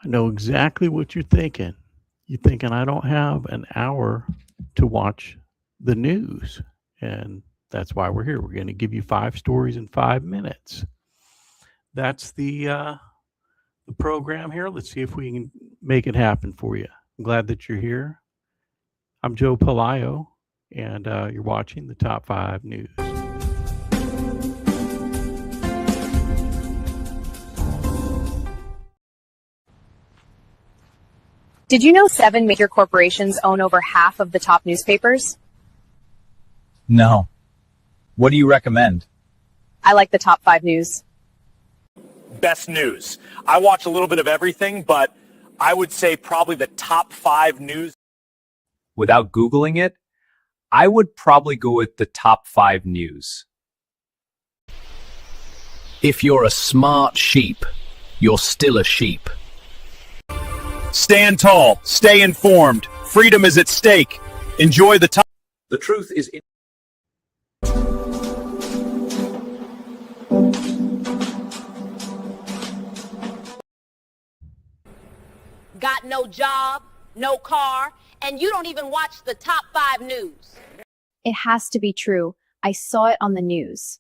I know exactly what you're thinking. You're thinking, I don't have an hour to watch the news. And that's why we're here. We're going to give you 5 stories in 5 minutes. That's the program here. Let's see if we can make it happen for you. I'm glad that you're here. I'm Joe Palayo, and you're watching the Top 5 News. Did you know 7 major corporations own over half of the top newspapers? No. What do you recommend? I like the Top 5 News. Best news. I watch a little bit of everything, but I would say probably the top 5 news. Without Googling it, I would probably go with the top 5 news. If you're a smart sheep, you're still a sheep. Stand tall, stay informed. Freedom is at stake. Enjoy the top. The truth is in Got no job, no car, and you don't even watch the top 5 news. It has to be true. I saw it on the news.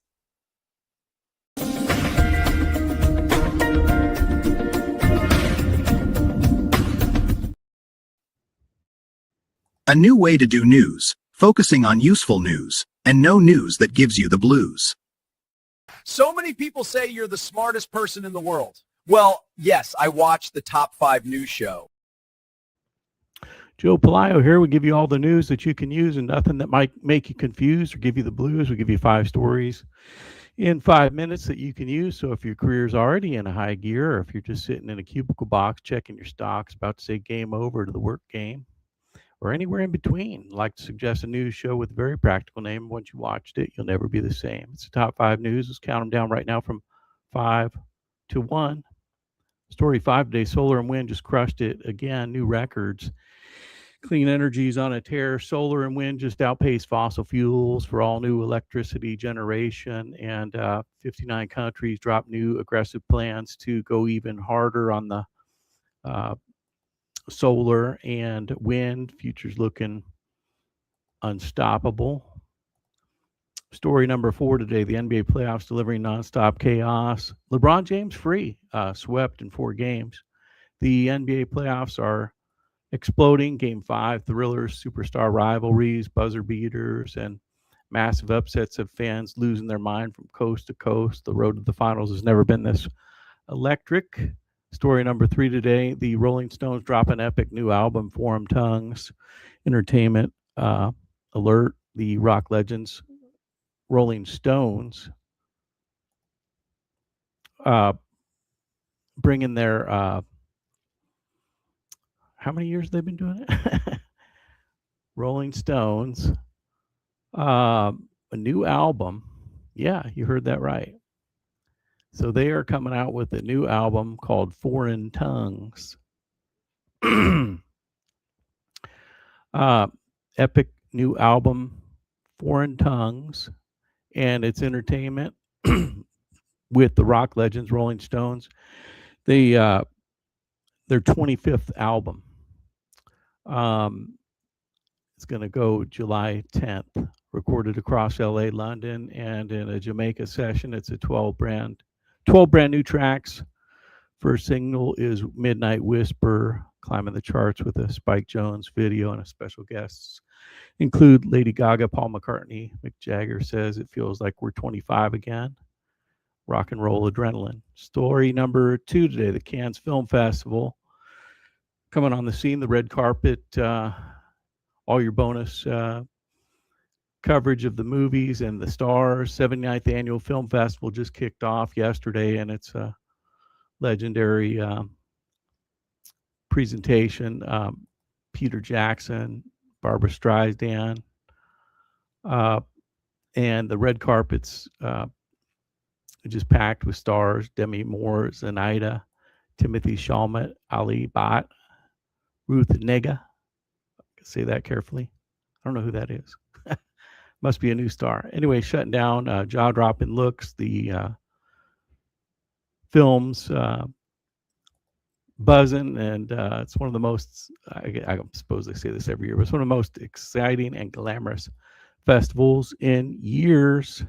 A new way to do news, focusing on useful news, and no news that gives you the blues. So many people say you're the smartest person in the world. Well, yes, I watch the top 5 news show. Joe Palayo here. We give you all the news that you can use and nothing that might make you confused or give you the blues. We give you 5 stories in 5 minutes that you can use. So if your career's already in a high gear, or if you're just sitting in a cubicle box checking your stocks, about to say game over to the work game, or anywhere in between, I'd like to suggest a news show with a very practical name. Once you watched it, you'll never be the same. It's the top 5 news. Let's count them down right now from 5 to 1. Story 5 today, solar and wind just crushed it again, new records. Clean energy is on a tear. Solar and wind just outpaced fossil fuels for all new electricity generation, and 59 countries dropped new aggressive plans to go even harder on the solar and wind. Futures looking unstoppable. Story number 4 today, the NBA playoffs delivering nonstop chaos. LeBron James free, swept in 4 games. The NBA playoffs are exploding. Game 5, thrillers, superstar rivalries, buzzer beaters, and massive upsets of fans losing their mind from coast to coast. The road to the finals has never been this electric. Story number 3 today, the Rolling Stones drop an epic new album, Forum Tongues. Entertainment alert, the rock legends Rolling Stones bringing their how many years they've been doing it? Rolling Stones, a new album. Yeah, you heard that right. So they are coming out with a new album called Foreign Tongues. Epic new album, Foreign Tongues, and it's entertainment with the rock legends Rolling Stones. Their 25th album. It's going to go July 10th. Recorded across LA, London, and in a Jamaica session. It's a 12 brand new tracks. First single is Midnight Whisper, climbing the charts with a Spike Jones video, and a special guests include Lady Gaga, Paul McCartney. Mick Jagger says it feels like we're 25 again. Rock and roll adrenaline. Story number 2 today, the Cannes Film Festival. Coming on the scene, the red carpet, all your bonus coverage of the movies and the stars. 79th Annual Film Festival just kicked off yesterday, and it's a legendary presentation. Peter Jackson, Barbara Streisand, and the red carpet's just packed with stars. Demi Moore, Zenaida, Timothy Chalamet, Ali Bhatt, Ruth Negga. Say that carefully. I don't know who that is. Must be a new star. Anyway, shutting down, jaw-dropping looks. The film's buzzing, and it's one of the most, I suppose they say this every year, but it's one of the most exciting and glamorous festivals in years.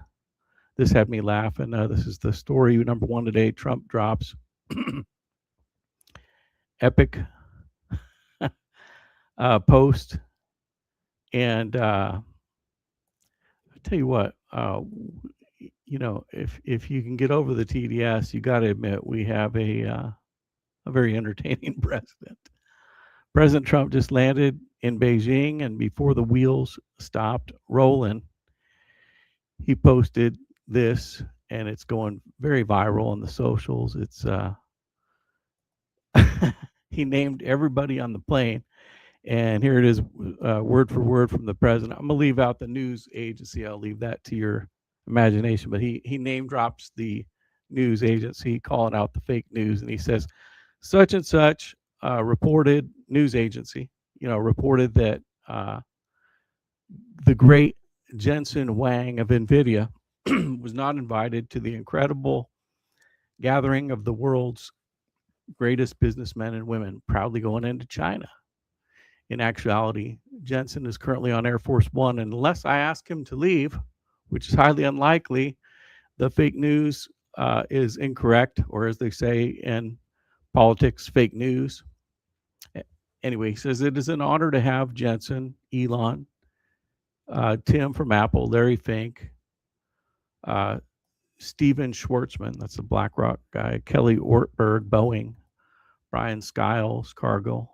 This had me laughing. This is the story number one today. Trump drops epic post. And I tell you what, you know, if you can get over the TDS, you got to admit we have a very entertaining president. President Trump just landed in Beijing, and before the wheels stopped rolling, he posted this, and it's going very viral on the socials. It's he named everybody on the plane, and here it is, word for word from the president. I'm gonna leave out the news agency. I'll leave that to your imagination. But he name drops the news agency, calling out the fake news, and he says, such and such reported news agency, you know, reported that the great Jensen Huang of NVIDIA was not invited to the incredible gathering of the world's greatest businessmen and women, proudly going into China. In actuality, Jensen is currently on Air Force One, and unless I ask him to leave, which is highly unlikely, the fake news is incorrect, or as they say in politics, fake news. Anyway, he says it is an honor to have Jensen, Elon, Tim from Apple, Larry Fink, Steven Schwartzman, that's the BlackRock guy, Kelly Ortberg, Boeing, Brian Skiles, Cargill,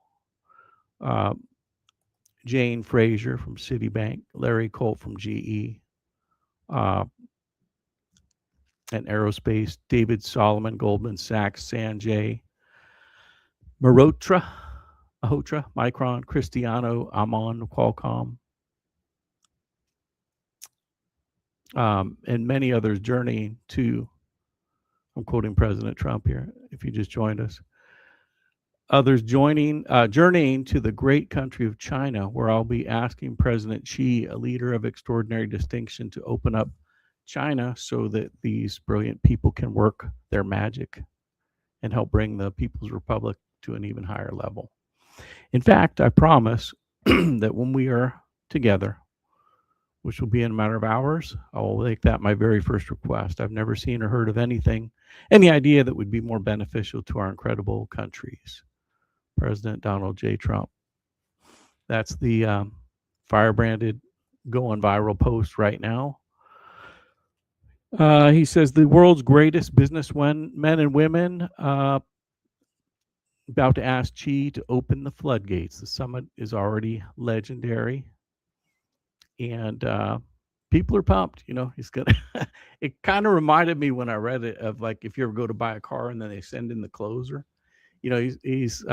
Jane Fraser from Citibank, Larry Colt from GE, and Aerospace, David Solomon, Goldman Sachs, Sanjay Mehrotra, Micron, Cristiano Amon, Qualcomm, and many others journeying to, I'm quoting President Trump here, if you just joined us, others joining, journeying to the great country of China, where I'll be asking President Xi, a leader of extraordinary distinction, to open up China so that these brilliant people can work their magic and help bring the People's Republic to an even higher level. In fact, I promise that when we are together, which will be in a matter of hours, I will make that my very first request. I've never seen or heard of anything, any idea that would be more beneficial to our incredible countries. President Donald J. Trump. That's the firebranded, going viral post right now. He says the world's greatest businessmen, men and women, about to ask Xi to open the floodgates. The summit is already legendary, and people are pumped. You know, he's gonna. It kind of reminded me when I read it of, like, if you ever go to buy a car and then they send in the closer. You know, he's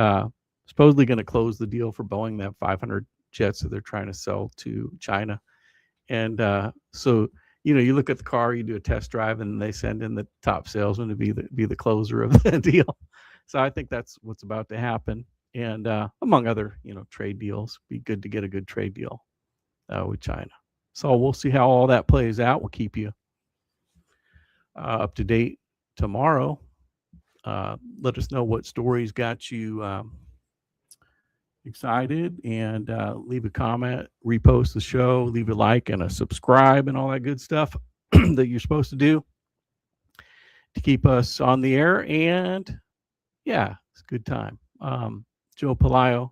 supposedly going to close the deal for Boeing, that 500 jets that they're trying to sell to China, and so, you know, you look at the car, you do a test drive, and they send in the top salesman to be the closer of the deal. So I think that's what's about to happen. And among other, you know, trade deals, be good to get a good trade deal with China. So we'll see how all that plays out. We'll keep you up to date tomorrow. Let us know what stories got you excited, and leave a comment, repost the show, leave a like and a subscribe and all that good stuff that you're supposed to do to keep us on the air. And yeah, it's a good time. Joe Palaio.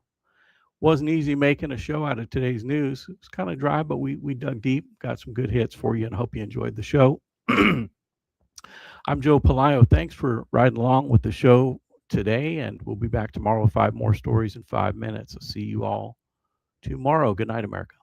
Wasn't easy making a show out of today's news. It's kind of dry, but we dug deep, got some good hits for you, and hope you enjoyed the show. I'm Joe Palaio. Thanks for riding along with the show today, and we'll be back tomorrow with 5 more stories in 5 minutes. I'll see you all tomorrow. Good night, America.